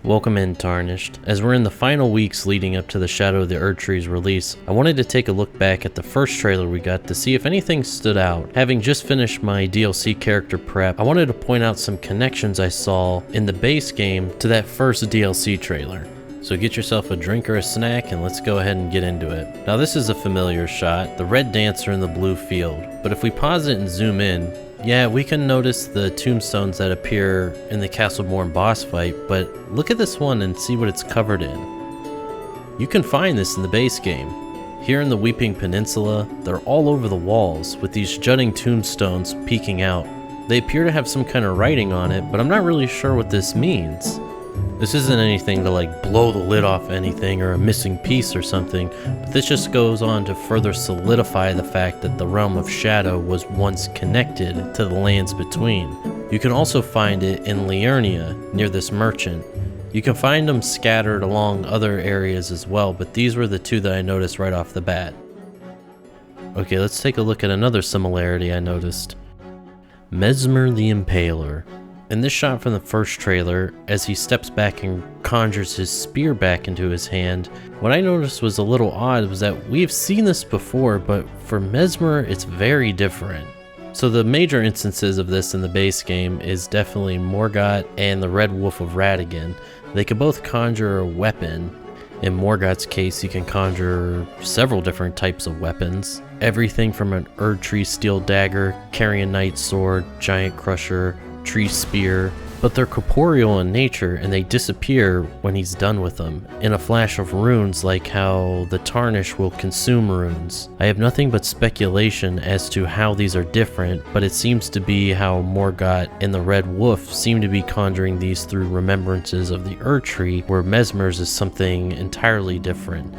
Welcome in, Tarnished. As we're in the final weeks leading up to the Shadow of the Erdtree's release, I wanted to take a look back at the first trailer we got to see if anything stood out. Having just finished my DLC character prep, I wanted to point out some connections I saw in the base game to that first DLC trailer. So get yourself a drink or a snack and let's go ahead and get into it. Now this is a familiar shot, the red dancer in the blue field, but if we pause it and zoom in, yeah, we can notice the tombstones that appear in the Castleborn boss fight, but look at this one and see what it's covered in. You can find this in the base game. Here in the Weeping Peninsula, they're all over the walls, with these jutting tombstones peeking out. They appear to have some kind of writing on it, but I'm not really sure what this means. This isn't anything to like blow the lid off anything or a missing piece or something, but this just goes on to further solidify the fact that the realm of Shadow was once connected to the lands between. You can also find it in Liurnia, near this merchant. You can find them scattered along other areas as well, but these were the two that I noticed right off the bat. Okay, let's take a look at another similarity I noticed. Mesmer the Impaler. In this shot from the first trailer, as he steps back and conjures his spear back into his hand, what I noticed was a little odd was that we've seen this before, but for Mesmer it's very different. So the major instances of this in the base game is definitely Morgott and the Red Wolf of Radagon. They can both conjure a weapon. In Morgott's case, he can conjure several different types of weapons. Everything from an Erdtree steel dagger, carrion knight sword, giant crusher, tree spear, but they're corporeal in nature and they disappear when he's done with them, in a flash of runes, like how the Tarnish will consume runes. I have nothing but speculation as to how these are different, but it seems to be how Morgott and the Red Wolf seem to be conjuring these through remembrances of the Erdtree, where Mesmer's is something entirely different.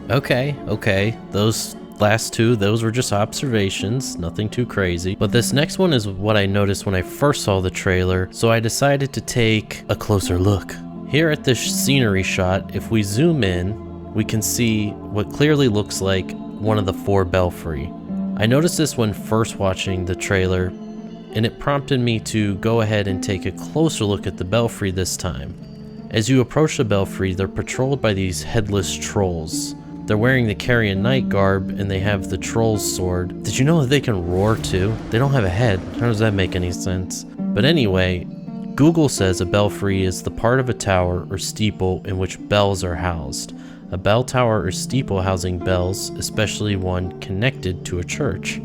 Okay, those last two, those were just observations, nothing too crazy. But this next one is what I noticed when I first saw the trailer, so I decided to take a closer look. Here at this scenery shot, if we zoom in, we can see what clearly looks like one of the four belfry. I noticed this when first watching the trailer, and it prompted me to go ahead and take a closer look at the belfry this time. As you approach the belfry, they're patrolled by these headless trolls. They're wearing the carrion knight garb and they have the troll's sword. Did you know that they can roar too? They don't have a head. How does that make any sense? But anyway, Google says a belfry is the part of a tower or steeple in which bells are housed. A bell tower or steeple housing bells, especially one connected to a church.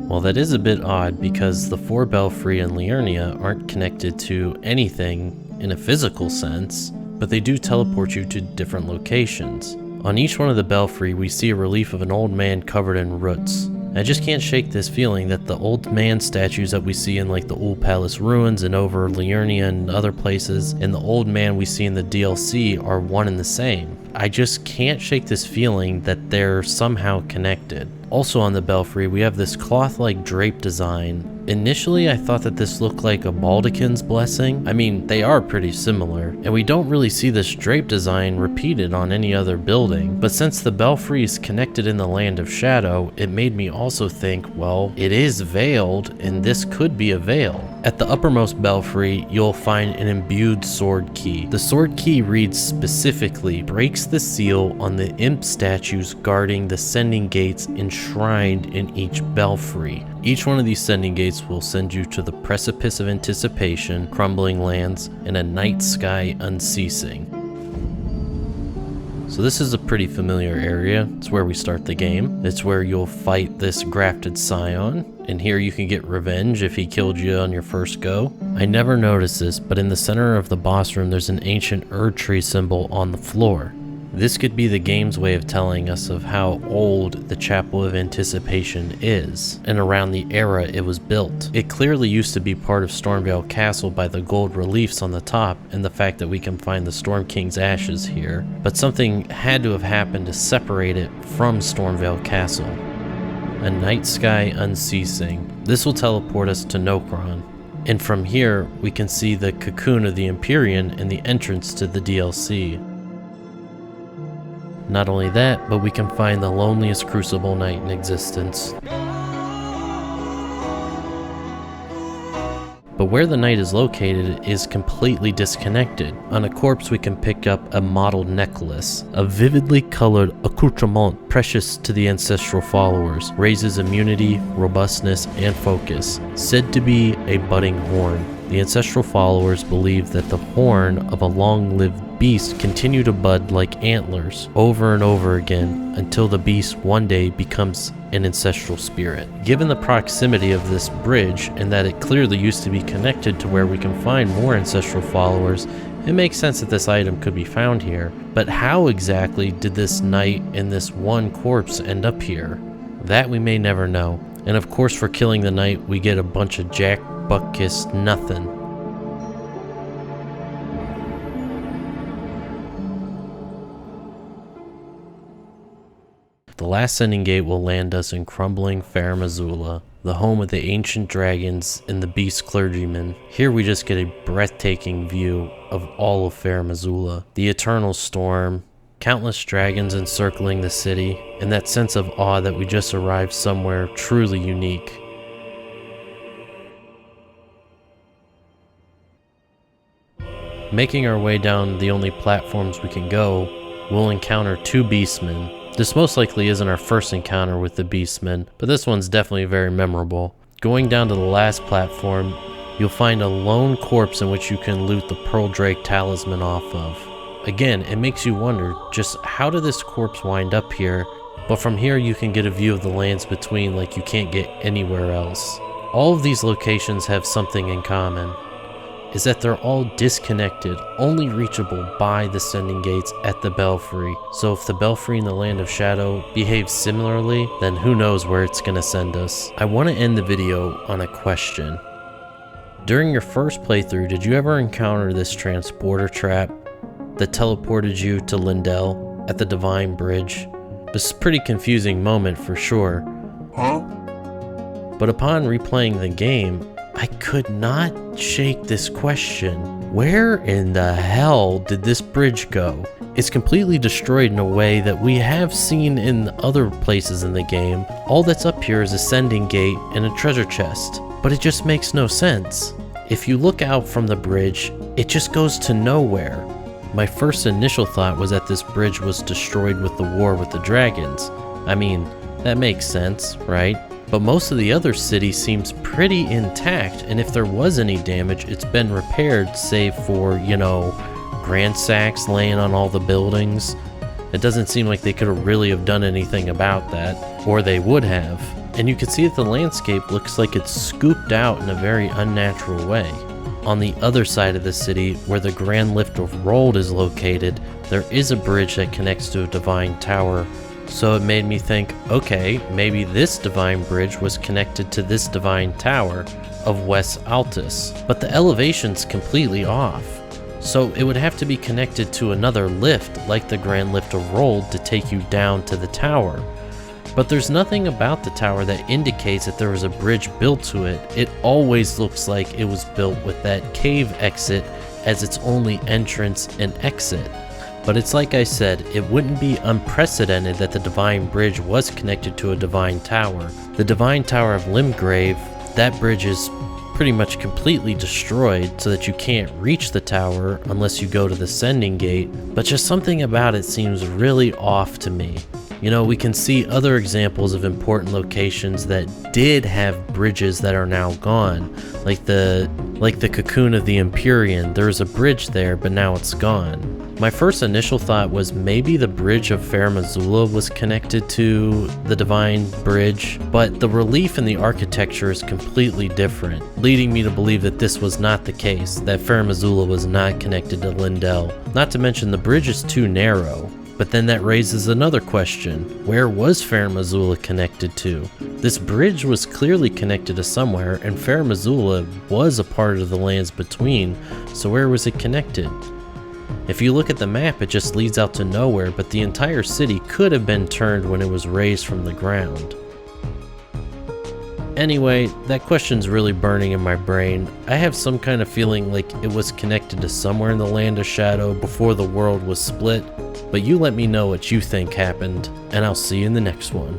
Well, that is a bit odd because the four belfry in Liurnia aren't connected to anything in a physical sense, but they do teleport you to different locations. On each one of the belfry, we see a relief of an old man covered in roots. I just can't shake this feeling that the old man statues that we see in like the Old Palace ruins and over Liurnia and other places, and the old man we see in the DLC are one and the same. I just can't shake this feeling that they're somehow connected. Also on the belfry, we have this cloth-like drape design. Initially, I thought that this looked like a Baldachin's blessing. I mean, they are pretty similar, and we don't really see this drape design repeated on any other building. But since the belfry is connected in the Land of Shadow, it made me also think, well, it is veiled, and this could be a veil. At the uppermost belfry, you'll find an imbued sword key. The sword key reads specifically, breaks the seal on the imp statues guarding the sending gates enshrined in each belfry. Each one of these sending gates will send you to the precipice of anticipation, crumbling lands, and a night sky unceasing. So this is a pretty familiar area. It's where we start the game. It's where you'll fight this grafted scion, and here you can get revenge if he killed you on your first go. I never noticed this, but in the center of the boss room there's an ancient Erdtree symbol on the floor. This could be the game's way of telling us of how old the Chapel of Anticipation is, and around the era it was built. It clearly used to be part of Stormveil Castle by the gold reliefs on the top and the fact that we can find the Storm King's ashes here, but something had to have happened to separate it from Stormveil Castle. A night sky unceasing. This will teleport us to Nokron, and from here we can see the cocoon of the Empyrean and the entrance to the DLC. Not only that, but we can find the loneliest crucible knight in existence. But where the knight is located is completely disconnected. On a corpse we can pick up a mottled necklace, a vividly colored accoutrement precious to the ancestral followers, raises immunity, robustness, and focus, said to be a budding horn. The ancestral followers believe that the horn of a long-lived beast continue to bud like antlers over and over again until the beast one day becomes an ancestral spirit. Given the proximity of this bridge and that it clearly used to be connected to where we can find more ancestral followers, it makes sense that this item could be found here. But how exactly did this knight and this one corpse end up here? That we may never know. And of course, for killing the knight, we get a bunch of jack butt kiss nothing. The last sending gate will land us in crumbling Fair Missoula, the home of the ancient dragons and the beast clergymen. Here we just get a breathtaking view of all of Fair Missoula, the eternal storm, countless dragons encircling the city, and that sense of awe that we just arrived somewhere truly unique. Making our way down the only platforms we can go, we'll encounter two beastmen. This most likely isn't our first encounter with the beastmen, but this one's definitely very memorable. Going down to the last platform, you'll find a lone corpse in which you can loot the Pearl Drake talisman off of. Again, it makes you wonder just how did this corpse wind up here, but from here you can get a view of the lands between like you can't get anywhere else. All of these locations have something in common, is that they're all disconnected, only reachable by the sending gates at the Belfry. So if the Belfry in the Land of Shadow behaves similarly, then who knows where it's gonna send us. I want to end the video on a question. During your first playthrough, did you ever encounter this transporter trap that teleported you to Lindell at the Divine Bridge? This is a pretty confusing moment for sure. Huh? But upon replaying the game, I could not shake this question. Where in the hell did this bridge go? It's completely destroyed in a way that we have seen in other places in the game. All that's up here is a sending gate and a treasure chest, but it just makes no sense. If you look out from the bridge, it just goes to nowhere. My first initial thought was that this bridge was destroyed with the war with the dragons. I mean, that makes sense, right? But most of the other city seems pretty intact, and if there was any damage, it's been repaired, save for, you know, grand sacks laying on all the buildings. It doesn't seem like they could really have done anything about that, or they would have. And you can see that the landscape looks like it's scooped out in a very unnatural way. On the other side of the city, where the Grand Lift of Rold is located, there is a bridge that connects to a divine tower. So it made me think, okay, maybe this divine bridge was connected to this divine tower of West Altus, but the elevation's completely off. So it would have to be connected to another lift, like the Grand Lift of Rold, to take you down to the tower. But there's nothing about the tower that indicates that there was a bridge built to it. It always looks like it was built with that cave exit as its only entrance and exit. But it's like I said, it wouldn't be unprecedented that the Divine Bridge was connected to a Divine Tower. The Divine Tower of Limgrave, that bridge is pretty much completely destroyed so that you can't reach the tower unless you go to the Sending Gate, but just something about it seems really off to me. You know, we can see other examples of important locations that did have bridges that are now gone, like the Cocoon of the Empyrean. There was a bridge there, but now it's gone. My first initial thought was maybe the bridge of Fair Missoula was connected to the Divine Bridge, but the relief in the architecture is completely different, leading me to believe that this was not the case, that Fair Missoula was not connected to Lindell. Not to mention the bridge is too narrow. But then that raises another question. Where was Fair Missoula connected to? This bridge was clearly connected to somewhere, and Fair Missoula was a part of the lands between, so where was it connected? If you look at the map, it just leads out to nowhere, but the entire city could have been turned when it was raised from the ground. Anyway, that question's really burning in my brain. I have some kind of feeling like it was connected to somewhere in the Land of Shadow before the world was split, but you let me know what you think happened, and I'll see you in the next one.